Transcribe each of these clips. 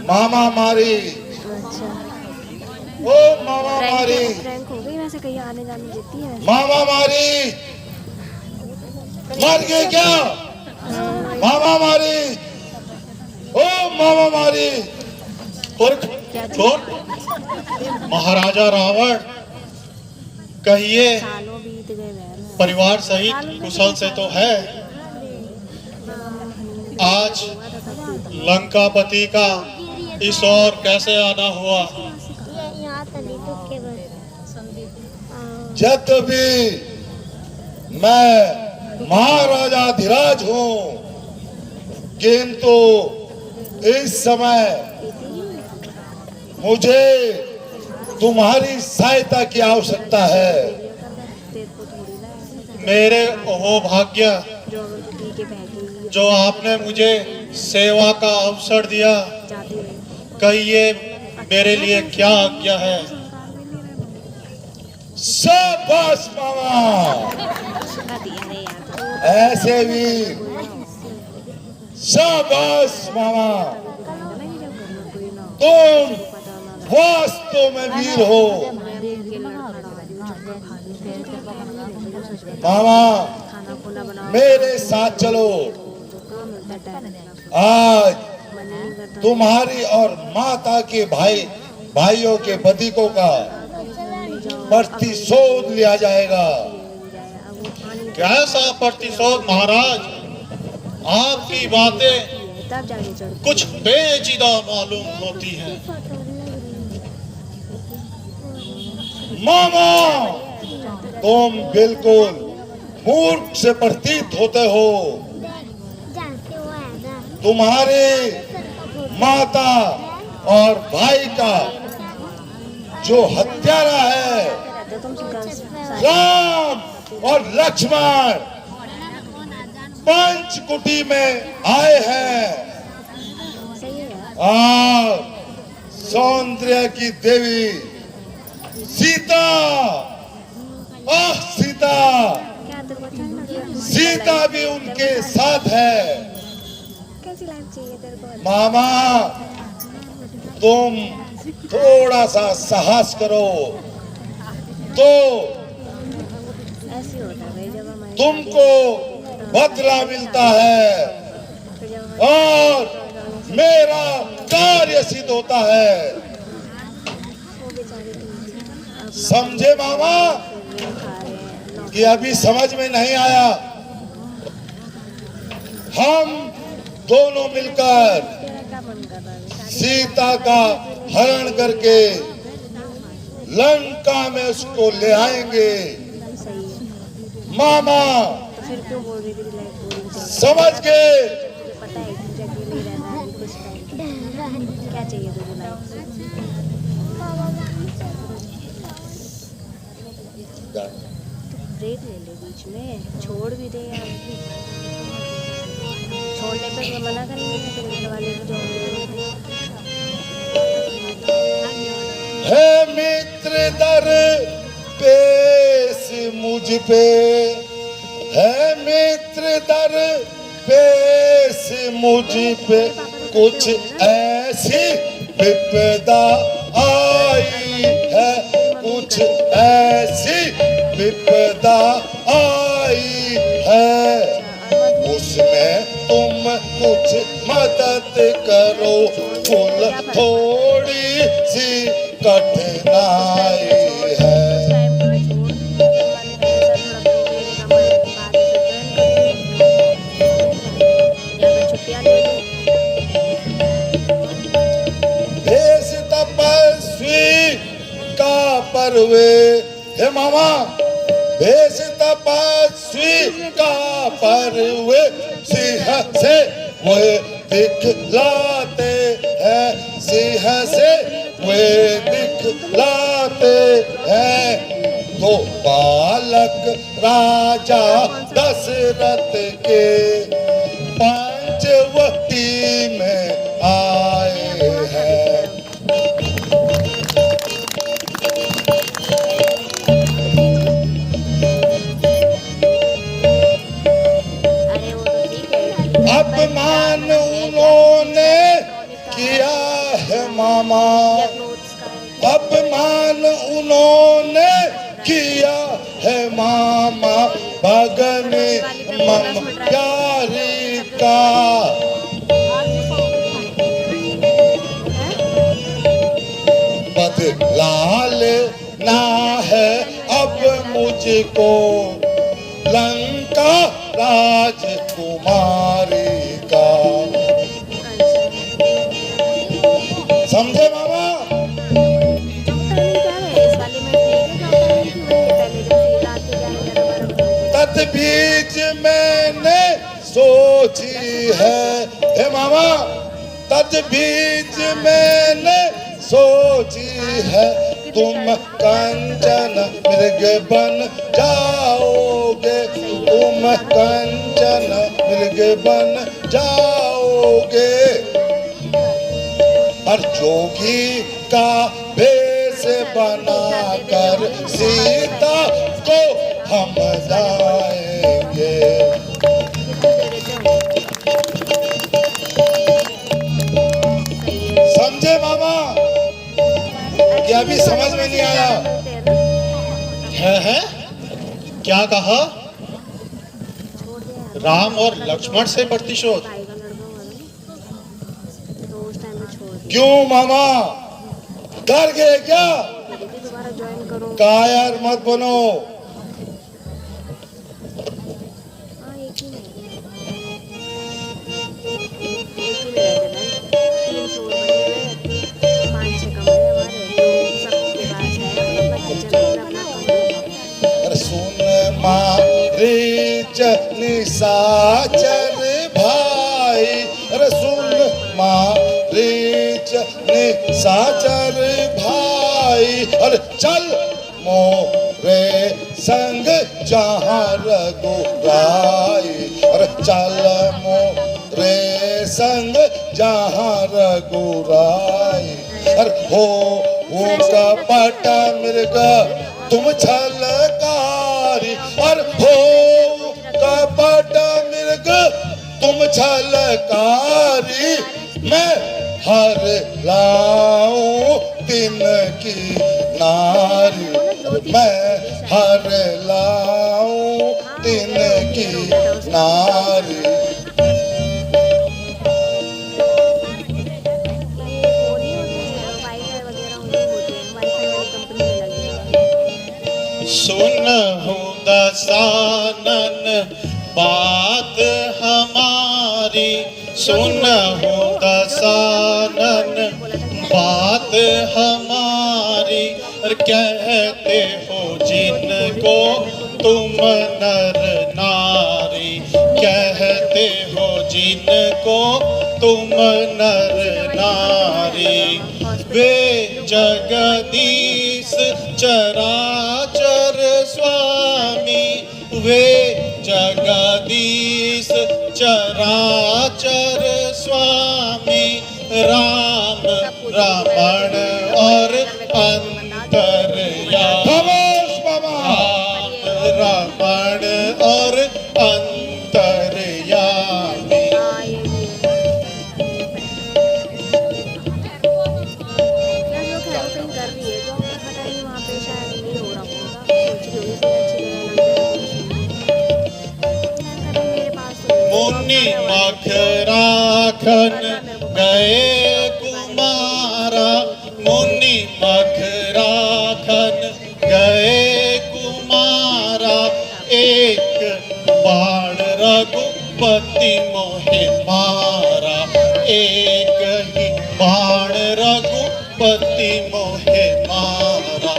मामा मारी। अच्छा ओ मामा मारी। रैंक हो गई वैसे, कहीं आने जाने देती है? मामा मारी। मर गए क्या? मामा मारी। ओ मामा मारी। और महाराजा रावण, कहिए सालों बीत गए परिवार सहित कुशल से तो है। आज लंकापति का इस ओर कैसे आना हुआ? जब भी मैं महाराजा धीराज हूँ, किंतु इस समय मुझे तुम्हारी सहायता की आवश्यकता है। मेरे वो भाग्य जो आपने मुझे सेवा का अवसर दिया, कहिए मेरे लिए क्या आज्ञा है? शाबाश मामा, ऐसे भी शाबाश मामा, तुम वास्तव में वीर हो। मामा मेरे साथ चलो, आज तुम्हारी और माता के भाइयों के बदीकों का प्रतिशोध लिया जाएगा। कैसा प्रतिशोध महाराज? आपकी बातें कुछ पेचीदा मालूम होती हैं। मामा तुम बिल्कुल मूर्ख से प्रतीत होते हो। तुम्हारे माता और भाई का जो हत्यारा है राम और लक्ष्मण पंचकुटी में आए हैं और सौंदर्य की देवी सीता, सीता, सीता भी उनके साथ है। मामा तुम थोड़ा सा साहस करो तो तुमको बदला मिलता है और मेरा कार्य सिद्ध होता है। समझे मामा कि अभी समझ में नहीं आया? हम दोनों मिलकर सीता का हरण करके लंका में उसको ले आएंगे। मामा समझ गए? क्या चाहिए ब्रेक ले ले बीच में, छोड़ भी दे यार। छोड़ने पे तो मना करेंगे तेरे घर वाले को। है मित्र दर पेश मुझ पे, है मित्र दर पेश मुझ पे, कुछ ऐसी विपदा आई है, कुछ ऐसी विपदा आई है, उसमें तुम कुछ मदद करो, फुल थोड़ी सी कठिनाई है। भेष तपस्वी का पर्वे, हे मामा भेष तपस्वी का पर्वे, सिंह से वे दिखलाते हैं, सिंह से वे दिखलाते हैं। तो बालक राजा दशरथ के पंचवटी में आए हैं। अरे वो तो अपमान उन्होंने किया है मामा, या क्लोथ्स का है अपमान उन्होंने किया है मामा, भगन मम प्यारी का बदला लेना है अब मुझको लंका राजकुमारी का। समझे मामा? इस वाले में ठीक है, पहले जैसे रात के 11-12 तदबीज मैंने सोची है, हे मामा तदबीज मैंने सोची है, तुम कंचन मृग बन जाओगे, तुम कंचन मृग बन जाओगे, और जोगी का भेष बनाकर सीता को हम जाएंगे। समझे मामा? क्या अभी समझ में नहीं आया? है क्या कहा? राम और लक्ष्मण से प्रतिशोध? भाई का लड़का हुआ था तो उस टाइम पे छोड़ दिया। क्यों मामा, कर गए क्या? दीदी दोबारा ज्वाइन करो। कायर मत बनो। हाँ एक ही में रहते हैं, 3 फ्लोर बने हुए, 5-6 कमरे हमारे, तो सबके पास है अपना किचन, अपना कमरा। सुन मारीच निशाचर भाई, अरे सुन मारीच निशाचर भाई, अरे चल मोरे संग जहाँ रघुराई, अरे चल मोरे संग जहाँ रघुराई, अरे हो कपट मृग तुम छलकारी, और हो कपट मृग तुम छलकारी, मैं हर लाऊं दिन की नारी, मैं हर लाऊं दिन की नारी। सुनहु दसानन बात हमारी, सुनहु दसानन बात हमारी, और कहते हो जिनको तुम नर नारी, कहते हो जिनको तुम नर नारी, वे जगदीश चराचर स्वामी, वे जगदीश चराचर स्वामी, राम रमण और अंतर्यामी, राम रमण और अंतर्यामी। मुनि मखराखन गए कुमारा, मुनि मखराखन गए कुमारा, एक बाण रघुपति मोहि मारा, एक ही बाण रघुपति मोहि मारा,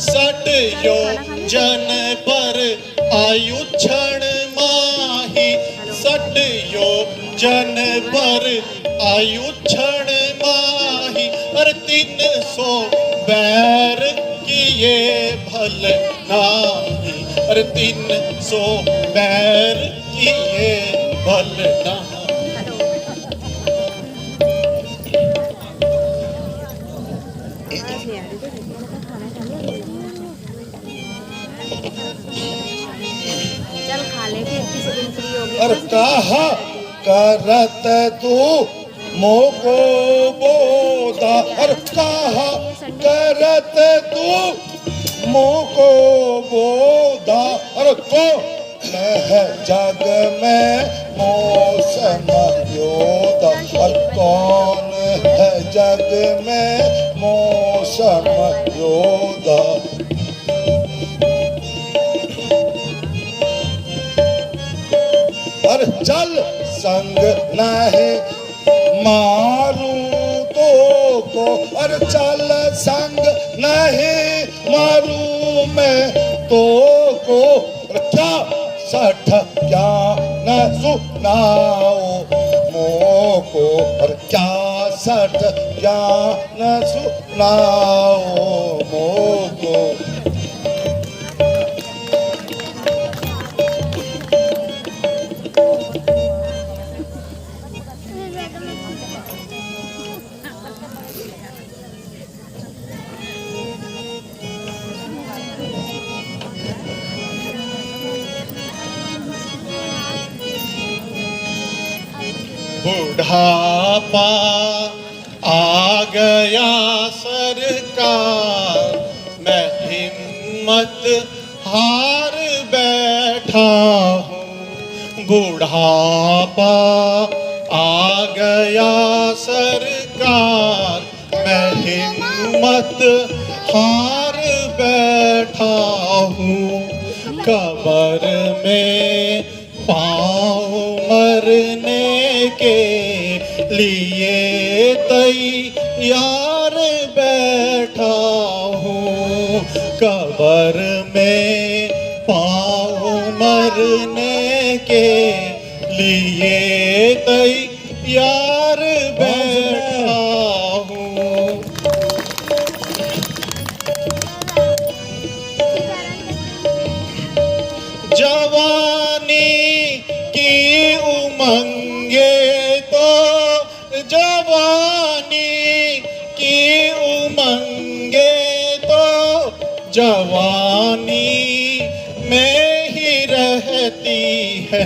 सट योजन पर आयु क्षण माही, सट योजन पर आयु क्षण माही, और 300 बैर किए भल नाही, और 300 बैर किए भल नाही। चल खा ले, फिर किसी दिन फ्री होगी। और कहा करत तू मोको बोधा और कहा करत तू मोको बोधा और को है जग में मौसम योदा और कौन है जग में मौसम योदा। और चल संग नहीं मारू तो को और चल संग नहीं मारू मैं तो को क्या सठ क्या न सुनाओ मोको और क्या सठ क्या न सुनाओ मोको। बुढ़ापा आ गया सरकार, मैं हिम्मत हार बैठा हूँ। बुढ़ापा आ गया सरकार, मैं हिम्मत हार बैठा हूँ। कब्र में पाँव मरने के लिए तैयार बैठा हूँ। कब्र में पाँव मरने के लिए तैयार बैठा हूँ। जवानी की उमंगे तो जवानी की उमंगे तो जवानी में ही रहती है।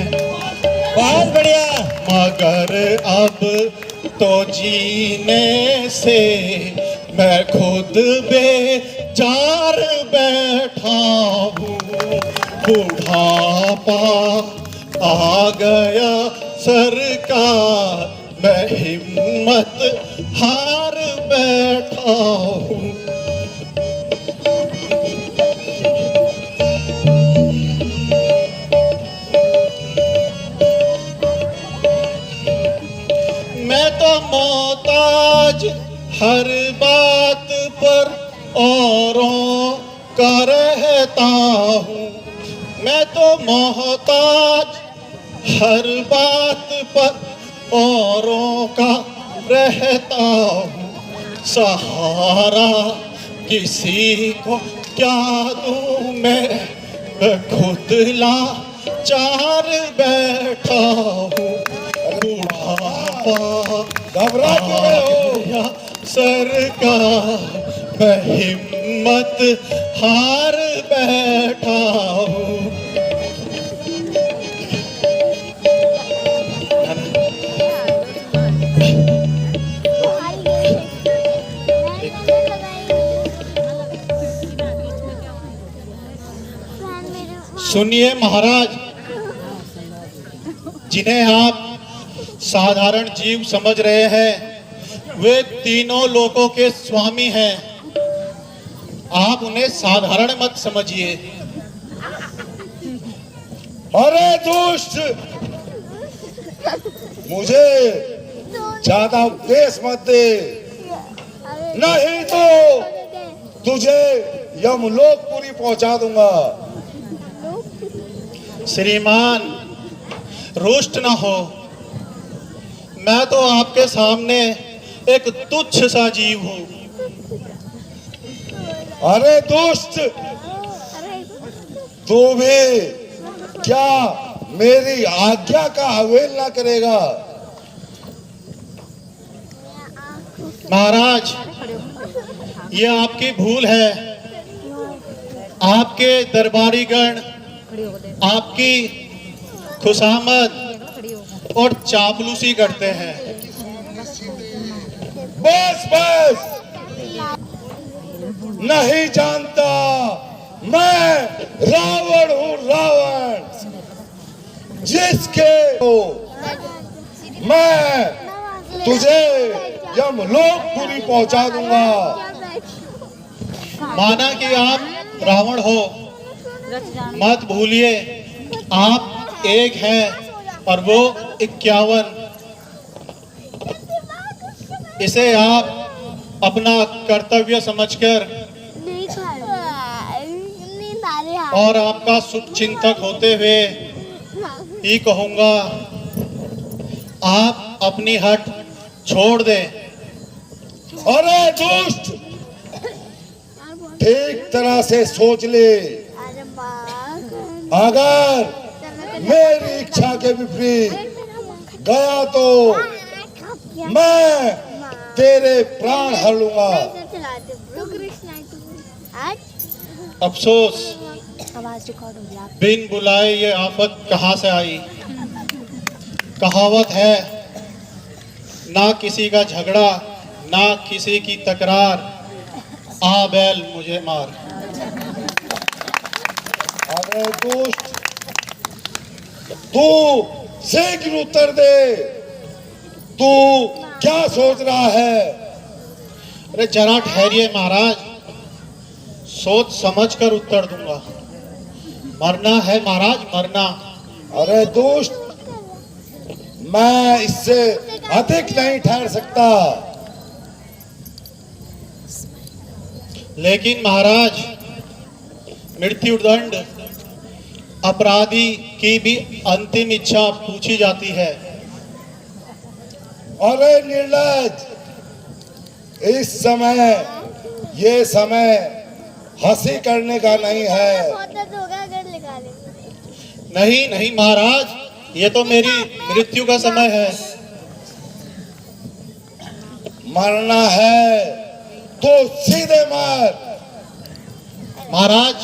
बहुत बढ़िया। मगर अब तो जीने से मैं खुद बेजार बैठा हूँ। बुढ़ापा आ गया सरकार, मैं हिम्मत हार बैठा हूँ। मैं तो मोहताज हर बात पर औरों का रहता हूँ। मैं तो मोहताज हर बात पर औरों का रहता हूँ। सहारा किसी को क्या दूँ मैं खुद लाचार बैठा हूँ। बुढ़ापा घबरा क्यों रहे हो? सरकार, मैं हिम्मत हार बैठा हूँ। सुनिए महाराज, जिन्हें आप साधारण जीव समझ रहे हैं वे तीनों लोकों के स्वामी हैं। आप उन्हें साधारण मत समझिए। अरे दुष्ट, मुझे ज्यादा उपदेश मत दे, नहीं तो तुझे यमलोकपुरी पहुंचा दूंगा। श्रीमान, रुष्ट न हो। मैं तो आपके सामने एक तुच्छ सा जीव हूँ। अरे दुष्ट, तू भी क्या मेरी आज्ञा का अवहेलना करेगा? महाराज, ये आपकी भूल है। आपके दरबारीगण आपकी खुशामद और चापलूसी करते हैं। बस बस, नहीं जानता, मैं रावण हूँ, रावण, जिसके मैं तुझे यमलोकपुरी पहुंचा दूंगा। माना कि आप रावण हो, मत भूलिए आप एक हैं और वो 51। इसे आप अपना कर्तव्य समझकर और आपका शुभ चिंतक होते हुए ही कहूंगा, आप अपनी हट छोड़ दें। अरे दुष्ट, ठीक तरह से सोच ले, अगर मेरी इच्छा के विपरीत गया तो मैं तेरे प्राण हर लूंगा। अफसोस, आवाज रिकॉर्ड हो गया। बिन बुलाए ये आफत कहाँ से आई। कहावत है, ना किसी का झगड़ा ना किसी की तकरार, आ बैल मुझे मार। अरे दुष्ट, तू शीघ्र उत्तर दे, तू क्या सोच रहा है? अरे जरा ठहरिए महाराज, सोच समझ कर उत्तर दूंगा। मरना है महाराज, मरना। अरे दुष्ट, मैं इससे अधिक नहीं ठहर सकता। लेकिन महाराज, मृत्युदंड अपराधी की भी अंतिम इच्छा पूछी जाती है। अरे निर्लज, इस समय, ये समय हंसी करने का नहीं है। नहीं नहीं महाराज, ये तो मेरी मृत्यु का समय है। मरना है तो सीधे मर। महाराज,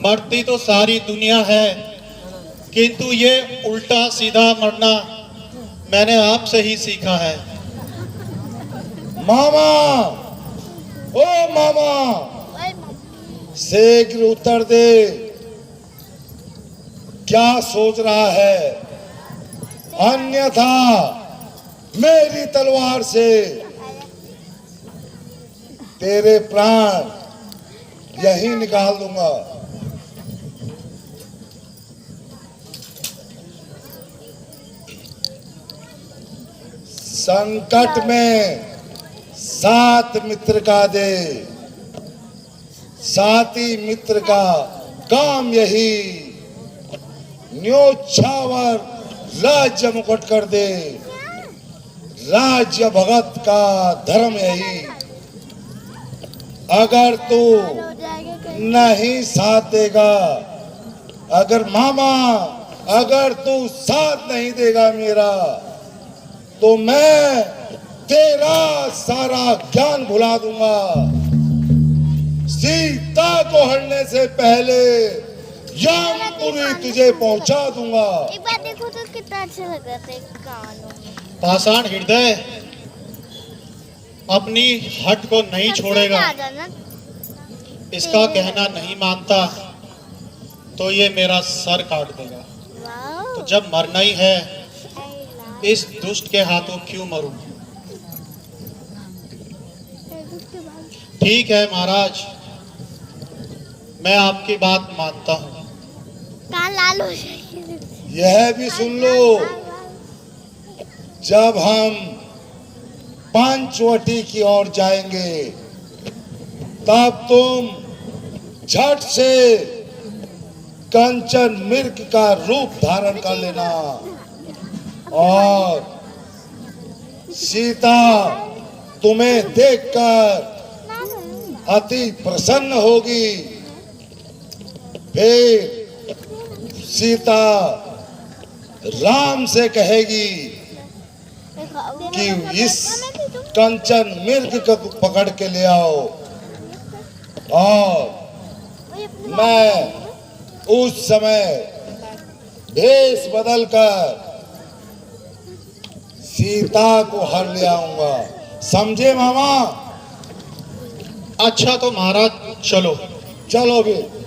मरती तो सारी दुनिया है, किंतु ये उल्टा सीधा मरना मैंने आपसे ही सीखा है। मामा, ओ मामा, शीघ्र उत्तर दे, क्या सोच रहा है? अन्यथा मेरी तलवार से तेरे प्राण यही निकाल दूंगा। संकट में साथ मित्र का दे, साथी मित्र का काम यही, न्योछावर राज्य मुकुट कर दे, राज्य भगत का धर्म यही। अगर तू नहीं साथ देगा, अगर मामा, अगर तू साथ नहीं देगा मेरा, तो मैं तेरा सारा ज्ञान भुला दूंगा। सीता को हरने से पहले यमपुरी तुझे पहुंचा दूंगा। एक बार देखो तो कितना अच्छा लग रहा था कानों में। पाषाण हृदय अपनी हट को नहीं छोड़ेगा। इसका कहना नहीं मानता तो ये मेरा सर काट देगा। तो जब मरना ही है, इस दुष्ट के हाथों क्यों मरूं? ठीक है महाराज, मैं आपकी बात मानता हूँ। कान लाल हो जाएंगे। यह भी सुन लो, जब हम पंचवटी की ओर जाएंगे, तब तुम झट से कंचन मृग का रूप धारण कर लेना और सीता तुम्हें देखकर अति प्रसन्न होगी। फिर सीता राम से कहेगी कि इस कंचन मृग को पकड़ के ले आओ, और मैं उस समय भेष बदलकर सीता को हर ले आऊंगा, समझे मामा? अच्छा तो महाराज चलो। चलोगे?